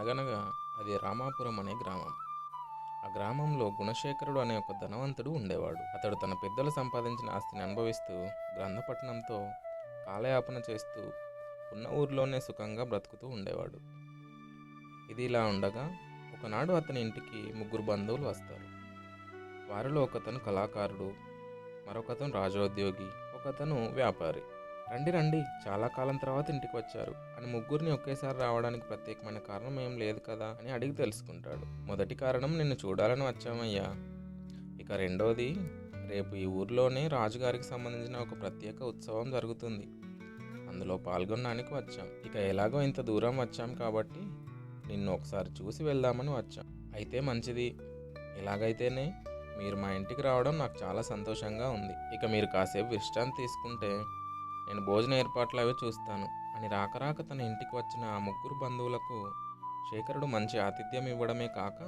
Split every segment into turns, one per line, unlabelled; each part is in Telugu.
అనగనగా అది రామాపురం అనే గ్రామం. ఆ గ్రామంలో గుణశేఖరుడు అనే ఒక ధనవంతుడు ఉండేవాడు. అతడు తన పెద్దలు సంపాదించిన ఆస్తిని అనుభవిస్తూ గ్రంథపట్టణంతో కాలయాపన చేస్తూ ఉన్న ఊర్లోనే సుఖంగా బ్రతుకుతూ ఉండేవాడు. ఇది ఇలా ఉండగా ఒకనాడు అతని ఇంటికి ముగ్గురు బంధువులు వస్తారు. వారిలో ఒకతను కళాకారుడు, మరొకతను రాజోద్యోగి, ఒకతను వ్యాపారి. రండి రండి, చాలా కాలం తర్వాత ఇంటికి వచ్చారు అని ముగ్గురిని ఒకేసారి రావడానికి ప్రత్యేకమైన కారణం ఏం లేదు కదా అని అడిగి తెలుసుకుంటాడు. మొదటి కారణం, నిన్ను చూడాలని వచ్చామయ్యా. ఇక రెండోది, రేపు ఈ ఊర్లోనే రాజుగారికి సంబంధించిన ఒక ప్రత్యేక ఉత్సవం జరుగుతుంది, అందులో పాల్గొనడానికి వచ్చాం. ఇక ఎలాగో ఇంత దూరం వచ్చాం కాబట్టి నిన్ను ఒకసారి చూసి వెళ్దామని వచ్చాం. అయితే మంచిది, ఎలాగైతేనే మీరు మా ఇంటికి రావడం నాకు చాలా సంతోషంగా ఉంది. ఇక మీరు కాసేపు విశ్రాంతి తీసుకుంటే నేను భోజన ఏర్పాట్లు అవి చూస్తాను అని రాక తన ఇంటికి వచ్చిన ఆ ముగ్గురు బంధువులకు శేఖరుడు మంచి ఆతిథ్యం ఇవ్వడమే కాక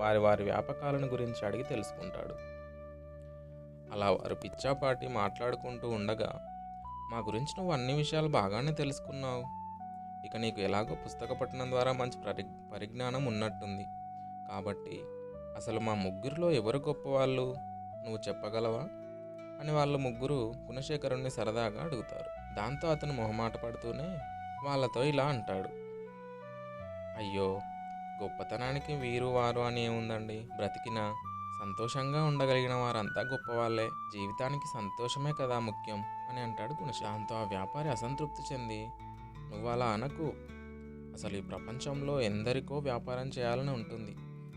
వారి వారి వ్యాపకాలను గురించి అడిగి తెలుసుకుంటాడు. అలా వారు పిచ్చాపాటి మాట్లాడుకుంటూ ఉండగా, మా గురించి నువ్వు అన్ని విషయాలు బాగానే తెలుసుకున్నావు, ఇక నీకు ఎలాగో పుస్తక పఠనం ద్వారా మంచి పరిజ్ఞానం ఉన్నట్టుంది, కాబట్టి అసలు మా ముగ్గురిలో ఎవరు గొప్పవాళ్ళు నువ్వు చెప్పగలవా అని వాళ్ళు ముగ్గురు గుణశేఖరుణ్ణి సరదాగా అడుగుతారు. దాంతో అతను మొహమాట పడుతూనే వాళ్ళతో ఇలా అంటాడు. అయ్యో, గొప్పతనానికి వీరు వారు అని ఏముందండి, బ్రతికిన సంతోషంగా ఉండగలిగిన వారంతా గొప్పవాళ్ళే, జీవితానికి సంతోషమే కదా ముఖ్యం అని అంటాడు గుణశేఖర్. దాంతో ఆ వ్యాపారి అసంతృప్తి చెంది, నువ్వు అలా అనకు, అసలు ఈ ప్రపంచంలో ఎందరికో వ్యాపారం చేయాలని ఉంటుంది,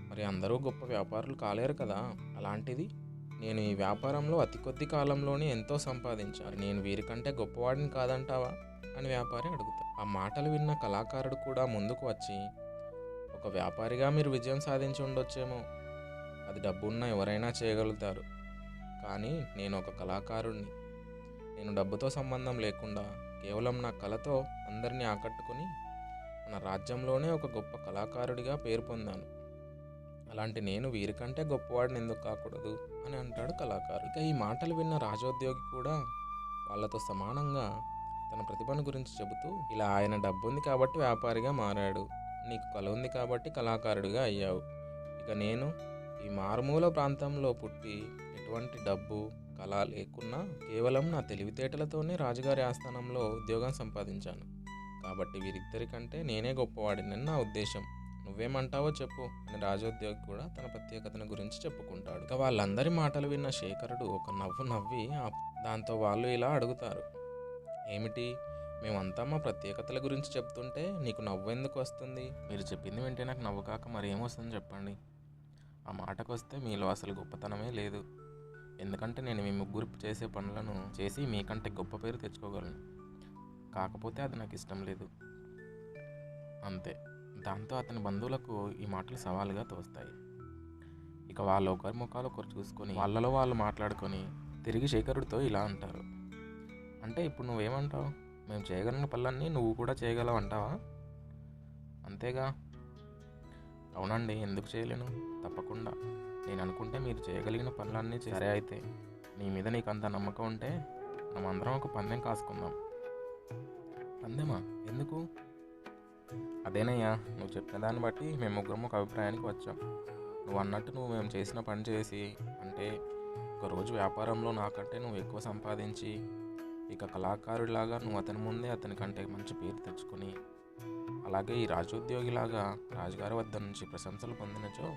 మరి అందరూ గొప్ప వ్యాపారులు కాలేరు కదా, అలాంటిది నేను ఈ వ్యాపారంలో అతి కొద్ది కాలంలోనే ఎంతో సంపాదించాను, నేను వీరికంటే గొప్పవాడిని కాదంటావా అని వ్యాపారి అడుగుతాడు. ఆ మాటలు విన్న కళాకారుడు కూడా ముందుకు వచ్చి, ఒక వ్యాపారిగా మీరు విజయం సాధించి ఉండొచ్చేమో, అది డబ్బున్న ఎవరైనా చేయగలుగుతారు, కానీ నేను ఒక కళాకారుడిని, నేను డబ్బుతో సంబంధం లేకుండా కేవలం నా కళతో అందరినీ ఆకట్టుకుని మన రాజ్యంలోనే ఒక గొప్ప కళాకారుడిగా పేరు పొందాను, అలాంటి నేను వీరికంటే గొప్పవాడిని ఎందుకు కాకూడదు అని అంటాడు కళాకారుడు. ఇక ఈ మాటలు విన్న రాజోద్యోగి కూడా వాళ్ళతో సమానంగా తన ప్రతిభను గురించి చెబుతూ, ఇలా ఆయన డబ్బు ఉంది కాబట్టి వ్యాపారిగా మారాడు, నీకు కళ ఉంది కాబట్టి కళాకారుడిగా అయ్యావు, ఇక నేను ఈ మారుమూల ప్రాంతంలో పుట్టి ఎటువంటి డబ్బు కళ లేకున్నా కేవలం నా తెలివితేటలతోనే రాజుగారి ఆస్థానంలో ఉద్యోగం సంపాదించాను, కాబట్టి వీరిద్దరికంటే నేనే గొప్పవాడిని నా ఉద్దేశం, నువ్వేమంటావో చెప్పు అని రాజోద్యోగి కూడా తన ప్రత్యేకతను గురించి చెప్పుకుంటాడు. ఇక వాళ్ళందరి మాటలు విన్న శేఖరుడు ఒక నవ్వు నవ్వి దాంతో వాళ్ళు ఇలా అడుగుతారు, ఏమిటి, మేమంతా మా ప్రత్యేకతల గురించి చెప్తుంటే నీకు నవ్వు ఎందుకు వస్తుంది, మీరు చెప్పింది వింటే నాకు నవ్వు కాక మరి ఏమొస్తుంది చెప్పండి, ఆ మాటకు వస్తే మీలో అసలు గొప్పతనమే లేదు, ఎందుకంటే నేను మీ ముగ్గురు చేసే పనులను చేసి మీకంటే గొప్ప పేరు తెచ్చుకోగలను, కాకపోతే అది నాకు ఇష్టం లేదు, అంతే. దాంతో అతని బంధువులకు ఈ మాటలు సవాలుగా తోస్తాయి. ఇక వాళ్ళు ఒకరి ముఖాలు ఒకరు చూసుకొని వాళ్ళలో వాళ్ళు మాట్లాడుకొని తిరిగి శేఖరుడితో ఇలా అంటారు, అంటే ఇప్పుడు నువ్వేమంటావు, మేము చేయగలిగిన పనులన్నీ నువ్వు కూడా చేయగలవు అంటావా, అంతేగా. అవునండి, ఎందుకు చేయలేను, తప్పకుండా, నేను అనుకుంటే మీరు చేయగలిగిన పనులన్నీ సరే. అయితే నీ మీద నీకు అంత నమ్మకం ఉంటే మనం అందరం ఒక పందెం కాసుకుందాం. పందెమా, ఎందుకు? అదేనయ్యా, నువ్వు చెప్పిన దాన్ని బట్టి మేము ముగ్గురం ఒక అభిప్రాయానికి వచ్చాం, నువ్వు అన్నట్టు నువ్వు మేము చేసిన పని చేసి, అంటే ఒకరోజు వ్యాపారంలో నాకంటే నువ్వు ఎక్కువ సంపాదించి, ఇక కళాకారుడిలాగా నువ్వు అతని ముందే అతనికంటే మంచి పేరు తెచ్చుకొని, అలాగే ఈ రాజోద్యోగిలాగా రాజుగారి వద్ద నుంచి ప్రశంసలు పొందినచో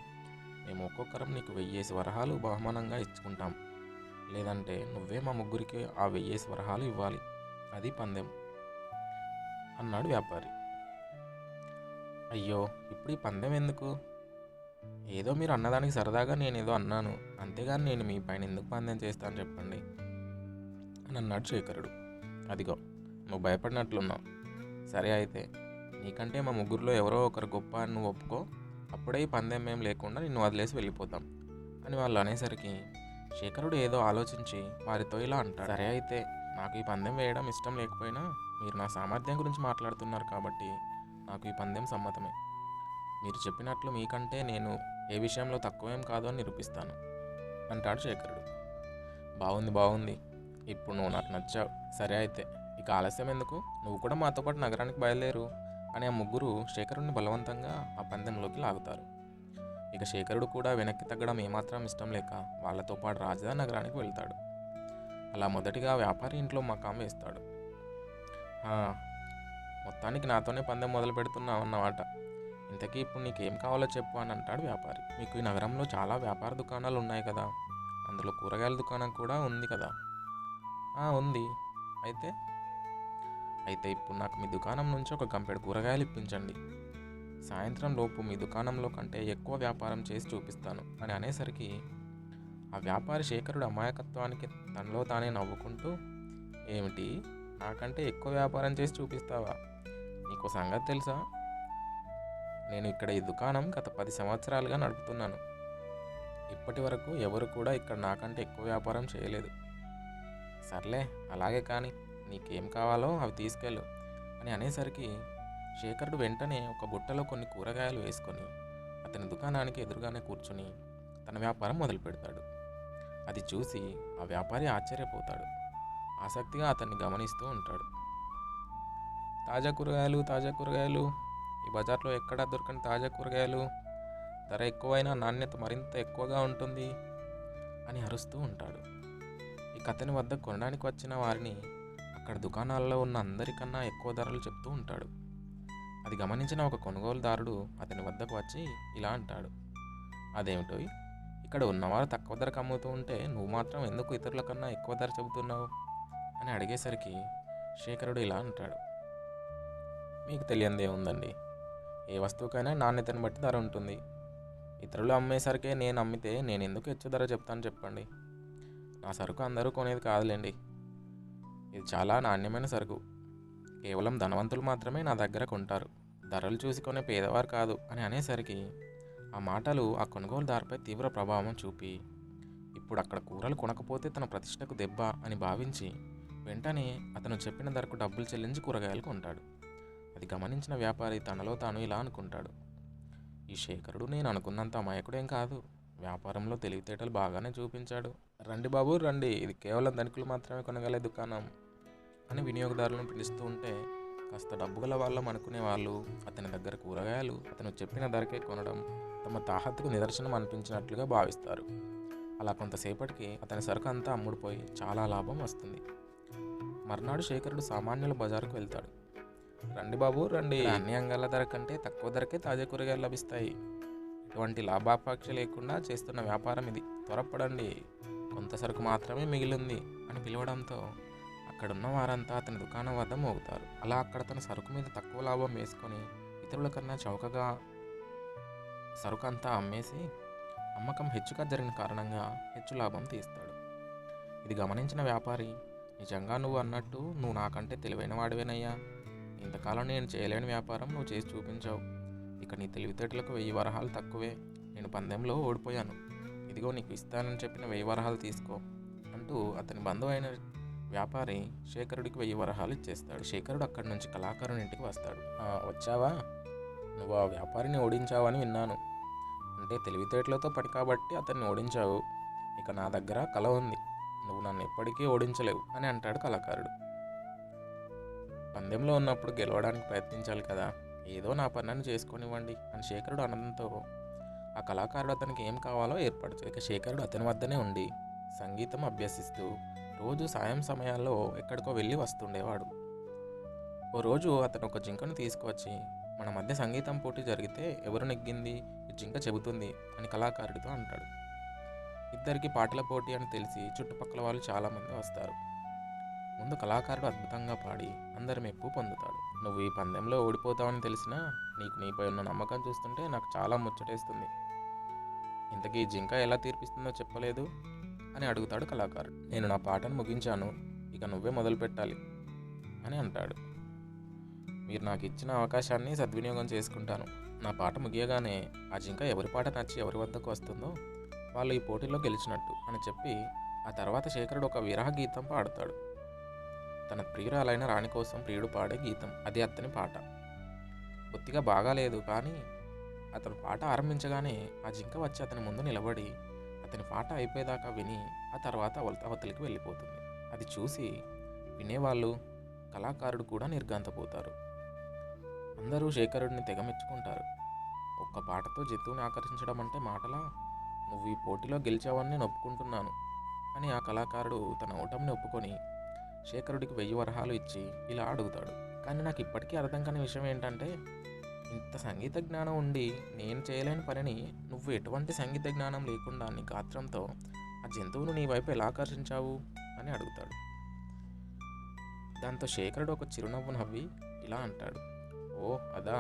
మేము ఒక్కొక్కరం నీకు 1000 వరహాలు బహుమానంగా ఇచ్చుకుంటాం, లేదంటే నువ్వే మా ముగ్గురికి ఆ 1000 వరహాలు ఇవ్వాలి, అది పందెం అన్నాడు వ్యాపారి. అయ్యో, ఇప్పుడు ఈ పందెం ఎందుకు, ఏదో మీరు అన్నదానికి సరదాగా నేను ఏదో అన్నాను, అంతేగాని నేను మీ పైన ఎందుకు పందెం చేస్తాను చెప్పండి అని అన్నాడు శేఖరుడు. అదిగో నువ్వు భయపడినట్లున్నావు, సరే అయితే నీకంటే మా ముగ్గురులో ఎవరో ఒకరు గొప్ప అని నువ్వు ఒప్పుకో, అప్పుడే ఈ పందెం ఏం లేకుండా నిన్ను వదిలేసి వెళ్ళిపోతాం అని వాళ్ళు అనేసరికి శేఖరుడు ఏదో ఆలోచించి వారితో ఇలా అంటాడు, సరే అయితే నాకు ఈ పందెం వేయడం ఇష్టం లేకపోయినా మీరు నా సామర్థ్యం గురించి మాట్లాడుతున్నారు కాబట్టి నాకు ఈ పందెం సమ్మతమే, మీరు చెప్పినట్లు మీకంటే నేను ఏ విషయంలో తక్కువేం కాదు అని నిరూపిస్తాను అంటాడు శేఖరుడు. బాగుంది, ఇప్పుడు నువ్వు నాకు నచ్చావు, సరే అయితే ఇక ఆలస్యం ఎందుకు, నువ్వు కూడా మాతో పాటు నగరానికి బయలుదేరు, అని ఆ ముగ్గురు శేఖరుడిని బలవంతంగా ఆ పందెంలోకి లాగుతారు. ఇక శేఖరుడు కూడా వెనక్కి తగ్గడం ఏమాత్రం ఇష్టం లేక వాళ్ళతో పాటు రాజధాని నగరానికి వెళ్తాడు. అలా మొదటిగా వ్యాపారి ఇంట్లో మకాం వేస్తాడు. "ఆ, మొత్తానికి నాతోనే పందెం మొదలు పెడుతున్నావు అన్నమాట. ఇంతకీ ఇప్పుడు నీకేం కావాలో చెప్పు" అని అంటాడు వ్యాపారి. "మీకు ఈ నగరంలో చాలా వ్యాపార దుకాణాలు ఉన్నాయి కదా, అందులో కూరగాయల దుకాణం కూడా ఉంది కదా?" "ఆ, ఉంది. అయితే?" "అయితే ఇప్పుడు నాకు మీ దుకాణం నుంచి ఒక గంపెడు కూరగాయలు ఇప్పించండి. సాయంత్రం లోపు మీ దుకాణంలో కంటే ఎక్కువ వ్యాపారం చేసి చూపిస్తాను" అని అనేసరికి ఆ వ్యాపారి శేఖరుడు అమాయకత్వానికి తనలో తానే నవ్వుకుంటూ, "ఏమిటి, నాకంటే ఎక్కువ వ్యాపారం చేసి చూపిస్తావా? నీకో సంగతి తెలుసా? నేను ఇక్కడ ఈ దుకాణం గత 10 సంవత్సరాలుగా నడుపుతున్నాను. ఇప్పటి వరకు ఎవరు కూడా ఇక్కడ నాకంటే ఎక్కువ వ్యాపారం చేయలేదు." "సర్లే, అలాగే కానీ, నీకేం కావాలో అవి తీసుకెళ్ళు" అని అనేసరికి శేఖరుడు వెంటనే ఒక బుట్టలో కొన్ని కూరగాయలు వేసుకొని అతని దుకాణానికి ఎదురుగానే కూర్చుని తన వ్యాపారం మొదలు పెడతాడు. అది చూసి ఆ వ్యాపారి ఆశ్చర్యపోతాడు. ఆసక్తిగా అతన్ని గమనిస్తూ ఉంటాడు. "తాజా కూరగాయలు, తాజా కూరగాయలు, ఈ బజార్లో ఎక్కడా దొరకని తాజా కూరగాయలు, ధర ఎక్కువైనా నాణ్యత మరింత ఎక్కువగా ఉంటుంది" అని అరుస్తూ ఉంటాడు. ఇక అతని వద్ద కొనడానికి వచ్చిన వారిని అక్కడ దుకాణాల్లో ఉన్న అందరికన్నా ఎక్కువ ధరలు చెప్తూ ఉంటాడు. అది గమనించిన ఒక కొనుగోలుదారుడు అతని వద్దకు వచ్చి ఇలా అంటాడు. "అదేమిటో, ఇక్కడ ఉన్నవారు తక్కువ ధరకు అమ్ముతూ ఉంటే నువ్వు మాత్రం ఎందుకు ఇతరుల కన్నా ఎక్కువ ధర చెబుతున్నావు?" అని అడిగేసరికి శేఖరుడు ఇలా అంటాడు. "మీకు తెలియందే ఉందండి. ఏ వస్తువుకైనా నాణ్యతను బట్టి ధర ఉంటుంది. ఇతరులు అమ్మేసరికే నేను అమ్మితే నేను ఎందుకు హెచ్చు ధర చెప్తాను చెప్పండి? నా సరుకు అందరూ కొనేది కాదులేండి. ఇది చాలా నాణ్యమైన సరుకు. కేవలం ధనవంతులు మాత్రమే నా దగ్గర కొంటారు. ధరలు చూసి కొనే పేదవారు కాదు" అని అనేసరికి ఆ మాటలు ఆ కొనుగోలుదారుపై తీవ్ర ప్రభావం చూపి ఇప్పుడు అక్కడ కూరలు కొనకపోతే తన ప్రతిష్టకు దెబ్బ అని భావించి వెంటనే అతను చెప్పిన ధరకు డబ్బులు చెల్లించి కూరగాయలు కొంటాడు. అది గమనించిన వ్యాపారి తనలో తాను ఇలా అనుకుంటాడు. "ఈ శేఖరుడు నేను అనుకున్నంత అమాయకుడేం కాదు. వ్యాపారంలో తెలివితేటలు బాగానే చూపించాడు. రండి బాబు రండి, ఇది కేవలం ధనికులు మాత్రమే కొనగలే దుకాణం" అని వినియోగదారులను పిలుస్తూ ఉంటే కాస్త డబ్బు గల వాళ్ళం అనుకునే వాళ్ళు అతని దగ్గర కూరగాయలు అతను చెప్పిన ధరకే కొనడం తమ తాహతుకు నిదర్శనం అనిపించినట్లుగా భావిస్తారు. అలా కొంతసేపటికి అతని సరుకు అంతా అమ్ముడుపోయి చాలా లాభం వస్తుంది. మర్నాడు శేఖరుడు సామాన్యుల బజారుకు వెళ్తాడు. "రండి బాబు రండి, అన్ని అంగాల ధర కంటే తక్కువ ధరకే తాజా కూరగాయలు లభిస్తాయి. ఎటువంటి లాభాపేక్ష లేకుండా చేస్తున్న వ్యాపారం ఇది. త్వరపడండి, కొంత సరుకు మాత్రమే మిగిలింది" అని పిలవడంతో అక్కడున్న వారంతా అతని దుకాణం వద్ద మోగుతారు. అలా అక్కడ తన సరుకు మీద తక్కువ లాభం వేసుకొని ఇతరుల కన్నా చౌకగా సరుకు అంతా అమ్మేసి అమ్మకం హెచ్చుగా జరిగిన కారణంగా హెచ్చు లాభం తీస్తాడు. ఇది గమనించిన వ్యాపారి, "నిజంగా నువ్వు అన్నట్టు నువ్వు నాకంటే తెలివైన వాడివేనయ్యా. ఇంతకాలం నేను చేయలేని వ్యాపారం నువ్వు చేసి చూపించావు. ఇక నీ తెలివితేటలకు 1000 వరహాలు తక్కువే. నేను పందెంలో ఓడిపోయాను. ఇదిగో నీకు ఇస్తానని చెప్పిన 1000 వరహాలు తీసుకో" అంటూ అతని బంధువు అయిన వ్యాపారి శేఖరుడికి 1000 వరహాలు ఇచ్చేస్తాడు. శేఖరుడు అక్కడి నుంచి కళాకారుని ఇంటికి వస్తాడు. "వచ్చావా? నువ్వు ఆ వ్యాపారిని ఓడించావని విన్నాను. అంటే తెలివితేటలతో పని కాబట్టి అతన్ని ఓడించావు. ఇక నా దగ్గర కళ ఉంది. నువ్వు నన్ను ఎప్పటికీ ఓడించలేవు" అని అంటాడు కళాకారుడు. "పందెంలో ఉన్నప్పుడు గెలవడానికి ప్రయత్నించాలి కదా, ఏదో నా పనులను చేసుకొనివ్వండి" అని శేఖరుడు అనడంతో ఆ కళాకారుడు అతనికి ఏం కావాలో ఏర్పాటు చేశాడు. ఇక శేఖరుడు అతని వద్దనే ఉండి సంగీతం అభ్యసిస్తూ రోజు సాయం సమయాల్లో ఎక్కడికో వెళ్ళి వస్తుండేవాడు. ఓ రోజు అతను ఒక జింకను తీసుకువచ్చి, "మన మధ్య సంగీతం పోటీ జరిగితే ఎవరు నెగ్గింది ఈ జింక చెబుతుంది" అని కళాకారుడితో అంటాడు. ఇద్దరికి పాటల పోటీ అని తెలిసి చుట్టుపక్కల వాళ్ళు చాలామంది వస్తారు. ముందు కళాకారుడు అద్భుతంగా పాడి అందరి మెప్పు పొందుతాడు. "నువ్వు ఈ పందెంలో ఓడిపోతావని తెలిసినా నీకు నీపై ఉన్న నమ్మకం చూస్తుంటే నాకు చాలా ముచ్చటేస్తుంది. ఇంతకీ ఈ జింక ఎలా తీర్పిస్తుందో చెప్పలేదు" అని అడుగుతాడు కళాకారుడు. "నేను నా పాటను ముగించాను, ఇక నువ్వే మొదలు పెట్టాలి" అని అంటాడు. "మీరు నాకు ఇచ్చిన అవకాశాన్ని సద్వినియోగం చేసుకుంటాను. నా పాట ముగియగానే ఆ జింక ఎవరి పాట నచ్చి ఎవరి వద్దకు వస్తుందో వాళ్ళు ఈ పోటీలో గెలిచినట్టు" అని చెప్పి ఆ తర్వాత శేఖరుడు ఒక విరహ గీతం పాడతాడు. తన ప్రియురాలైన రాణి కోసం ప్రియుడు పాడే గీతం. అది అతని పాట. బొత్తిగా బాగాలేదు, కానీ అతను పాట ఆరంభించగానే ఆ జింక వచ్చి అతని ముందు నిలబడి అతని పాట అయిపోయేదాకా విని ఆ తర్వాత అవతలికి వెళ్ళిపోతుంది. అది చూసి వినేవాళ్ళు, కళాకారుడు కూడా నిర్ఘాంతపోతారు. అందరూ శేఖరుడిని తెగ మెచ్చుకుంటారు. ఒక్క పాటతో జంతువుని ఆకర్షించడం అంటే మాటలా? నువ్వు ఈ పోటీలో గెలిచావని నేను ఒప్పుకుంటున్నాను అని ఆ కళాకారుడు తన ఓటమిని ఒప్పుకొని శేఖరుడికి 1000 వరహాలు ఇచ్చి ఇలా అడుగుతాడు. కానీ నాకు ఇప్పటికీ అర్థం కాని విషయం ఏంటంటే, ఇంత సంగీత జ్ఞానం ఉండి నేను చేయలేని పనిని నువ్వు ఎటువంటి సంగీత జ్ఞానం లేకుండా నీ గాత్రంతో ఆ జంతువును నీ వైపు ఎలా ఆకర్షించావు అని అడుగుతాడు. దాంతో శేఖరుడు ఒక చిరునవ్వు నవ్వి ఇలా అంటాడు, ఓ అదా,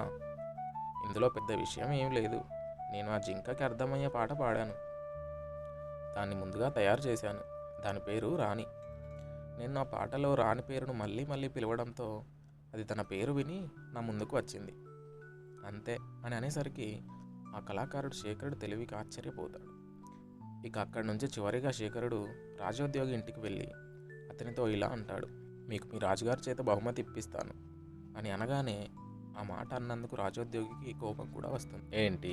ఇందులో పెద్ద విషయం ఏం లేదు. నేను ఆ జింకకి అర్థమయ్యే పాట పాడాను. దాన్ని ముందుగా తయారు చేశాను. దాని పేరు రాణి. నేను నా పాటలో రాణి పేరును మళ్ళీ మళ్ళీ పిలవడంతో అది తన పేరు విని నా ముందుకు వచ్చింది, అంతే అని అనేసరికి ఆ కళాకారుడు శేఖరుడు తెలివికి ఆశ్చర్యపోతాడు. ఇక అక్కడి నుంచి చివరిగా శేఖరుడు రాజోద్యోగి ఇంటికి వెళ్ళి అతనితో ఇలా అంటాడు, మీకు మీ రాజుగారి చేత బహుమతి ఇప్పిస్తాను అని అనగానే ఆ మాట అన్నందుకు రాజోద్యోగికి కోపం కూడా వస్తుంది. ఏంటి,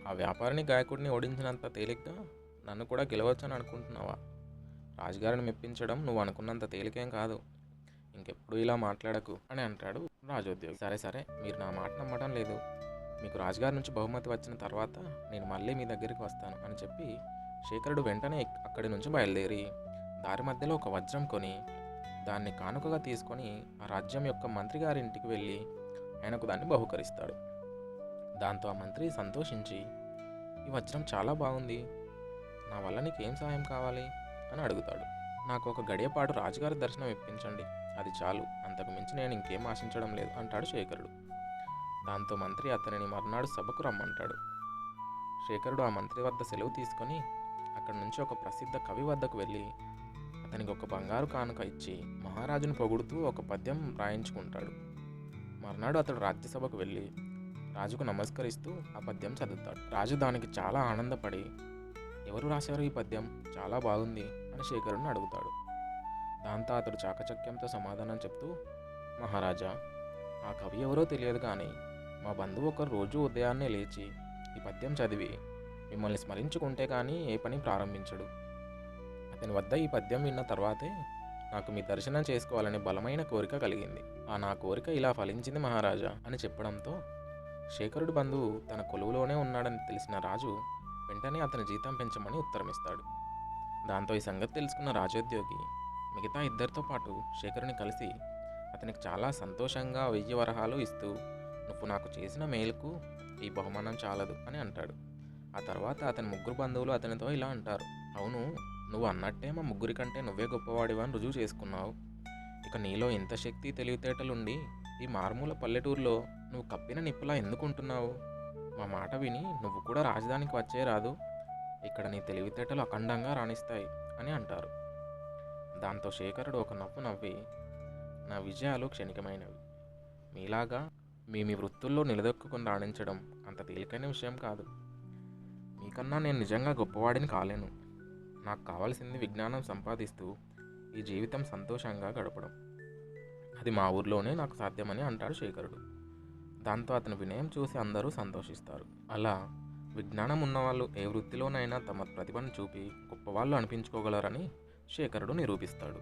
ఆ వ్యాపారిని గాయకుడిని ఓడించినంత తేలిగ్గా నన్ను కూడా గెలవచ్చని అనుకుంటున్నావా? రాజుగారిని మెప్పించడం నువ్వు అనుకున్నంత తేలికేం కాదు. ఇంకెప్పుడు ఇలా మాట్లాడకు అని అంటాడు రాజోద్యోగి. సరే సరే, మీరు నా మాట నమ్మడం లేదు. మీకు రాజుగారి నుంచి బహుమతి వచ్చిన తర్వాత నేను మళ్ళీ మీ దగ్గరికి వస్తాను అని చెప్పి శేఖరుడు వెంటనే అక్కడి నుంచి బయలుదేరి దారి మధ్యలో ఒక వజ్రం కొని దాన్ని కానుకగా తీసుకొని ఆ రాజ్యం యొక్క మంత్రి గారి ఇంటికి వెళ్ళి ఆయనకు దాన్ని బహుకరిస్తాడు. దాంతో ఆ మంత్రి సంతోషించి, ఈ వజ్రం చాలా బాగుంది, నా వల్ల నీకేం సహాయం కావాలి అని అడుగుతాడు. నాకు ఒక గడియపాటు రాజుగారి దర్శనం ఇప్పించండి, అది చాలు, అంతకు మించి నేను ఇంకేం ఆశించడం లేదు అంటాడు శేఖరుడు. దాంతో మంత్రి అతనిని మర్నాడు సభకు రమ్మంటాడు. శేఖరుడు ఆ మంత్రి వద్ద సెలవు తీసుకొని అక్కడి నుంచి ఒక ప్రసిద్ధ కవి వద్దకు వెళ్ళి అతనికి ఒక బంగారు కానుక ఇచ్చి మహారాజును పొగుడుతూ ఒక పద్యం రాయించుకుంటాడు. మర్నాడు అతడు రాజ్యసభకు వెళ్ళి రాజుకు నమస్కరిస్తూ ఆ పద్యం చదువుతాడు. రాజు దానికి చాలా ఆనందపడి, ఎవరు రాశారు ఈ పద్యం, చాలా బాగుంది అని శేఖరుడిని అడుగుతాడు. దాంతో అతడు చాకచక్యంతో సమాధానం చెప్తూ, మహారాజా, ఆ కవి ఎవరో తెలియదు కానీ మా బంధువు ఒకరు రోజు ఉదయాన్నే లేచి ఈ పద్యం చదివి మిమ్మల్ని స్మరించుకుంటే కానీ ఏ పని ప్రారంభించడు. అతని వద్ద ఈ పద్యం విన్న తర్వాతే నాకు మీ దర్శనం చేసుకోవాలనే బలమైన కోరిక కలిగింది. ఆ నా కోరిక ఇలా ఫలించింది మహారాజా అని చెప్పడంతో శేఖరుడి బంధువు తన కొలువులోనే ఉన్నాడని తెలిసిన రాజు వెంటనే అతని జీతం పెంచమని ఉత్తరమిస్తాడు. దాంతో ఈ సంగతి తెలుసుకున్న రాజోద్యోగి మిగతా ఇద్దరితో పాటు శేఖరుని కలిసి అతనికి చాలా సంతోషంగా 1000 వరహాలు ఇస్తూ, నువ్వు నాకు చేసిన మేలుకు ఈ బహుమానం చాలదు అని అంటాడు. ఆ తర్వాత అతని ముగ్గురు బంధువులు అతనితో ఇలా అంటారు, అవును, నువ్వు అన్నట్టే మా ముగ్గురి కంటే నువ్వే గొప్పవాడివని రుజువు చేసుకున్నావు. ఇక నీలో ఇంత శక్తి తెలివితేటలుండి ఈ మారుమూల పల్లెటూరులో నువ్వు కప్పిన నిప్పులా ఎందుకుంటున్నావు? మా మాట విని నువ్వు కూడా రాజధానికి వచ్చే రాదు, ఇక్కడ నీ తెలివితేటలు అఖండంగా రాణిస్తాయి అని అంటారు. దాంతో శేఖరుడు ఒక నవ్వు నవ్వి, నా విజయాలు క్షణికమైనవి, మీలాగా మీ వృత్తుల్లో నిలదొక్కుని రాణించడం అంత తేలికైన విషయం కాదు. మీకన్నా నేను నిజంగా గొప్పవాడిని కాలేను. నాకు కావాల్సింది విజ్ఞానం సంపాదిస్తూ ఈ జీవితం సంతోషంగా గడపడం. అది మా ఊర్లోనే నాకు సాధ్యమని అంటాడు శేఖరుడు. దాంతో అతని వినయం చూసి అందరూ సంతోషిస్తారు. అలా విజ్ఞానం ఉన్నవాళ్ళు ఏ వృత్తిలోనైనా తమ ప్రతిభను చూపి గొప్పవాళ్ళు అనిపించుకోగలరని శేఖరుడు నిరూపిస్తాడు.